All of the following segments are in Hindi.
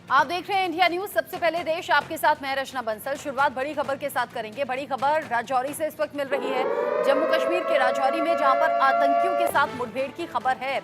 आप देख रहे हैं इंडिया न्यूज। सबसे पहले देश आपके साथ मैं रचना बंसल। शुरुआत बड़ी खबर के साथ करेंगे। बड़ी खबर राजौरी से इस वक्त मिल रही है। जम्मू कश्मीर के राजौरी में जहां पर आतंकियों के साथ मुठभेड़ की खबर है।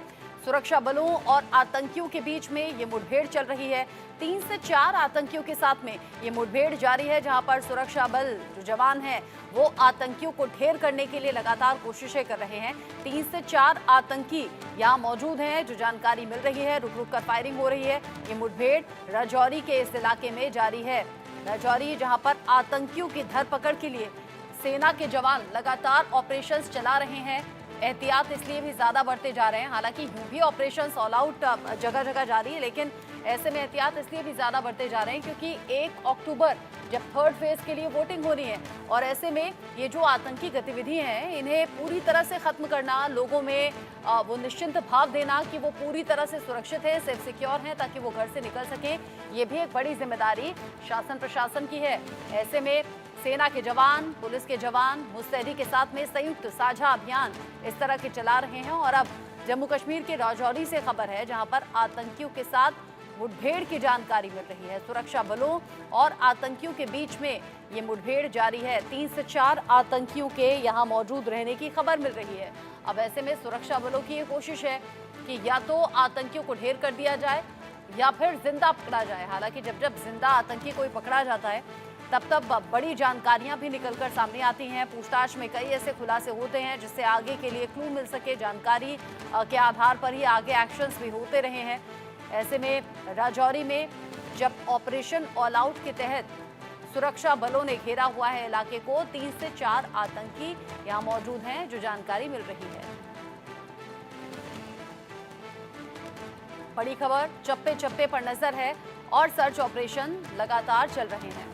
सुरक्षा बलों और आतंकियों के बीच में ये मुठभेड़ चल रही है। 3 से 4 आतंकियों के साथ में ये मुठभेड़ जारी है, जहां पर सुरक्षा बल जो जवान हैं वो आतंकियों को ढेर करने के लिए लगातार कोशिशें कर रहे हैं। 3 से 4 आतंकी यहाँ मौजूद हैं, जो जानकारी मिल रही है। रुक रुक कर फायरिंग हो रही है। ये मुठभेड़ राजौरी के इस इलाके में जारी है। राजौरी जहां पर आतंकियों की धरपकड़ के लिए सेना के जवान लगातार ऑपरेशंस चला रहे हैं। एहतियात इसलिए भी ज्यादा बढ़ते जा रहे हैं। हालांकि यूं भी ऑपरेशंस ऑल आउट जगह जगह जारी है, लेकिन ऐसे में एहतियात इसलिए भी ज्यादा बढ़ते जा रहे हैं क्योंकि 1 अक्टूबर जब थर्ड फेज के लिए वोटिंग होनी है, और ऐसे में ये जो आतंकी गतिविधि हैं इन्हें पूरी तरह से खत्म करना, लोगों में वो निश्चिंत भाव देना कि वो पूरी तरह से सुरक्षित है, सेफ सिक्योर है, ताकि वो घर से निकल सके, ये भी एक बड़ी जिम्मेदारी शासन प्रशासन की है। ऐसे में सेना के जवान, पुलिस के जवान मुस्तैदी के साथ में संयुक्त साझा अभियान इस तरह के चला रहे हैं। और अब जम्मू कश्मीर के राजौरी से खबर है, जहां पर आतंकियों के साथ मुठभेड़ की जानकारी मिल रही है। सुरक्षा बलों और आतंकियों के बीच में ये मुठभेड़ जारी है। 3 से 4 आतंकियों के यहां मौजूद रहने की खबर मिल रही है। अब ऐसे में सुरक्षा बलों की ये कोशिश है कि या तो आतंकियों को ढेर कर दिया जाए या फिर जिंदा पकड़ा जाए। हालांकि जब जब जिंदा आतंकी कोई पकड़ा जाता है तब बड़ी जानकारियां भी निकलकर सामने आती हैं। पूछताछ में कई ऐसे खुलासे होते हैं जिससे आगे के लिए क्लू मिल सके। जानकारी के आधार पर ही आगे एक्शंस भी होते रहे हैं। ऐसे में राजौरी में जब ऑपरेशन ऑल आउट के तहत सुरक्षा बलों ने घेरा हुआ है इलाके को, 3 से 4 आतंकी यहां मौजूद हैं, जो जानकारी मिल रही है। बड़ी खबर चप्पे चप्पे पर नजर है और सर्च ऑपरेशन लगातार चल रहे हैं।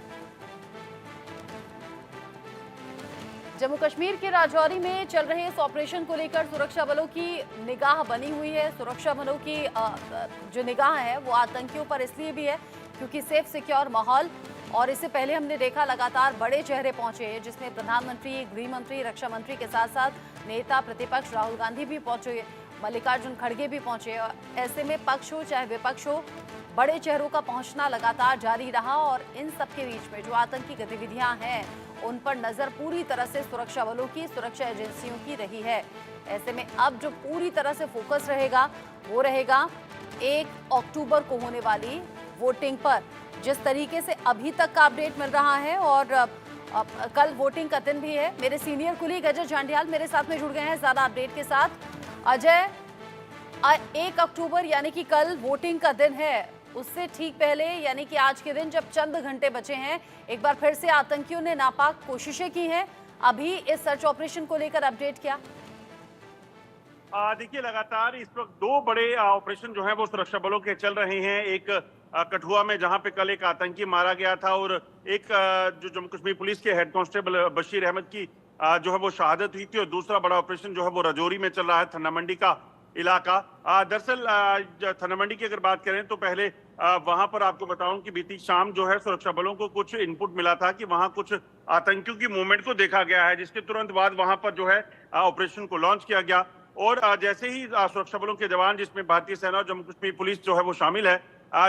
जम्मू कश्मीर के राजौरी में चल रहे इस ऑपरेशन को लेकर सुरक्षा बलों की निगाह बनी हुई है। सुरक्षा बलों की जो निगाह है वो आतंकियों पर इसलिए भी है क्योंकि सेफ सिक्योर माहौल, और इससे पहले हमने देखा लगातार बड़े चेहरे पहुंचे हैं, जिसमें प्रधानमंत्री, गृह मंत्री, रक्षा मंत्री के साथ साथ नेता प्रतिपक्ष राहुल गांधी भी पहुंचे, मल्लिकार्जुन खड़गे भी पहुंचे। ऐसे में पक्ष हो चाहे विपक्ष हो, बड़े चेहरों का पहुंचना लगातार जारी रहा। और इन सब के बीच में जो आतंकी गतिविधियां हैं उन पर नजर पूरी तरह से सुरक्षा बलों की, सुरक्षा एजेंसियों की रही है। ऐसे में अब जो पूरी तरह से फोकस रहेगा वो रहेगा 1 अक्टूबर को होने वाली वोटिंग पर। जिस तरीके से अभी तक का अपडेट मिल रहा है, और कल वोटिंग का दिन भी है। मेरे सीनियर कुलीग अजय झांडियाल मेरे साथ में जुड़ गए हैं ज्यादा अपडेट के साथ। अजय, 1 अक्टूबर यानी कि कल वोटिंग का दिन है, उससे ठीक पहले यानी कि आज के दिन जब चंद घंटे बचे हैं, एक बार फिर से आतंकियों ने नापाक कोशिशें की हैं। अभी इस सर्च ऑपरेशन को लेकर अपडेट क्या? देखिए, लगातार इस वक्त 2 बड़े ऑपरेशन जो हैं वो सुरक्षा बलों के चल रहे हैं। एक कठुआ में, जहां पे कल एक आतंकी मारा गया था, और एक जो जम्मू कश्मीर पुलिस के हेड कांस्टेबल बशीर अहमद की जो है वो शहादत हुई थी। और दूसरा बड़ा ऑपरेशन जो है वो राजौरी में चल रहा है, थन्ना मंडी का इलाका। दरअसल थन्ना मंडी की अगर बात करें तो पहले वहां पर आपको बताऊं कि बीती शाम जो है सुरक्षा बलों को कुछ इनपुट मिला था कि वहां कुछ आतंकियों की मूवमेंट को देखा गया है, जिसके तुरंत बाद वहां पर जो है ऑपरेशन को लॉन्च किया गया। और जैसे ही सुरक्षा बलों के जवान, जिसमें भारतीय सेना और जम्मू कश्मीर पुलिस जो है वो शामिल है,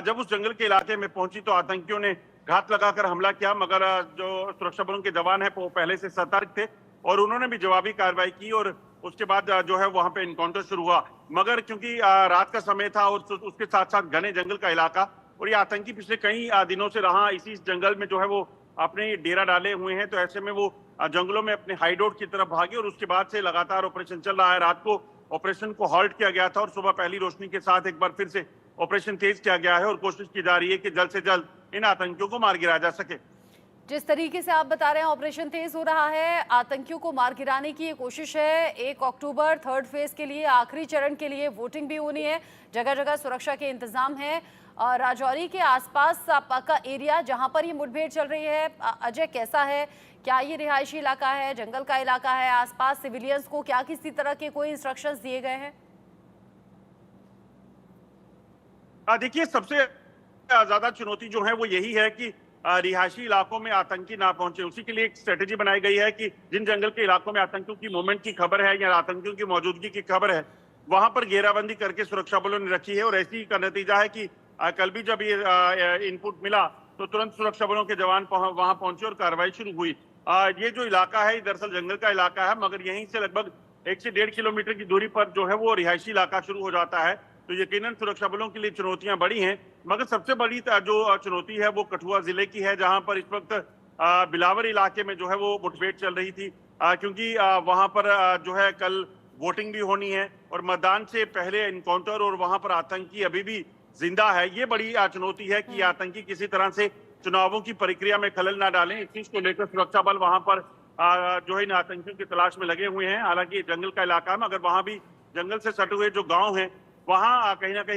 जब उस जंगल के इलाके में पहुंची तो आतंकियों ने घात लगाकर हमला किया। मगर जो सुरक्षा बलों के जवान है वो पहले से सतर्क थे और उन्होंने भी जवाबी कार्रवाई की, और उसके बाद जो है वहां पे इनकाउंटर शुरू हुआ। मगर क्योंकि रात का समय था और उसके साथ साथ घने जंगल का इलाका, और ये आतंकी पिछले कई दिनों से रहा इसी जंगल में जो है वो अपने डेरा डाले हुए हैं, तो ऐसे में वो जंगलों में अपने हाइडआउट की तरफ भागे। और उसके बाद से लगातार ऑपरेशन चल रहा है। रात को ऑपरेशन को हॉल्ट किया गया था और सुबह पहली रोशनी के साथ एक बार फिर से ऑपरेशन तेज किया गया है, और कोशिश की जा रही है कि जल्द से जल्द इन आतंकियों को मार गिराया जा सके। जिस तरीके से आप बता रहे हैं ऑपरेशन तेज हो रहा है, आतंकियों को मार गिराने की ये कोशिश है। 1 अक्टूबर थर्ड फेज के लिए, आखिरी चरण के लिए वोटिंग भी होनी है। जगह जगह सुरक्षा के इंतजाम है। राजौरी के आसपास का एरिया जहां पर ये मुठभेड़ चल रही है, अजय कैसा है? क्या ये रिहायशी इलाका है, जंगल का इलाका है? आसपास सिविलियंस को क्या किसी तरह के कोई इंस्ट्रक्शंस दिए गए हैं? देखिए, सबसे ज्यादा चुनौती जो है वो यही है कि रिहायशी इलाकों में आतंकी ना पहुंचे। उसी के लिए एक स्ट्रेटेजी बनाई गई है कि जिन जंगल के इलाकों में आतंकियों की मूवमेंट की खबर है या आतंकियों की मौजूदगी की खबर है, वहां पर घेराबंदी करके सुरक्षा बलों ने रखी है। और ऐसी का नतीजा है कि कल भी जब ये इनपुट मिला तो तुरंत सुरक्षा बलों के जवान वहां पहुंचे और कार्रवाई शुरू हुई। ये जो इलाका है दरअसल जंगल का इलाका है, मगर यहीं से लगभग 1 से 1.5 किलोमीटर की दूरी पर जो है वो रिहायशी इलाका शुरू हो जाता है। तो यकीनन सुरक्षा बलों के लिए चुनौतियां बड़ी हैं, मगर सबसे बड़ी जो चुनौती है वो कठुआ जिले की है, जहां पर इस वक्त बिलावर इलाके में जो है वो मुठभेड़ चल रही थी, क्योंकि वहां पर जो है कल वोटिंग भी होनी है और मतदान से पहले एनकाउंटर और वहां पर आतंकी अभी भी जिंदा है। ये बड़ी चुनौती है कि आतंकी किसी तरह से चुनावों की प्रक्रिया में खलल ना डालें। इस चीज को लेकर सुरक्षा बल वहां पर जो है इन आतंकियों की तलाश में लगे हुए हैं। हालांकि जंगल का इलाका है, मगर वहां भी जंगल से सटे हुए जो गांव हैं वहां कहीं ना कहीं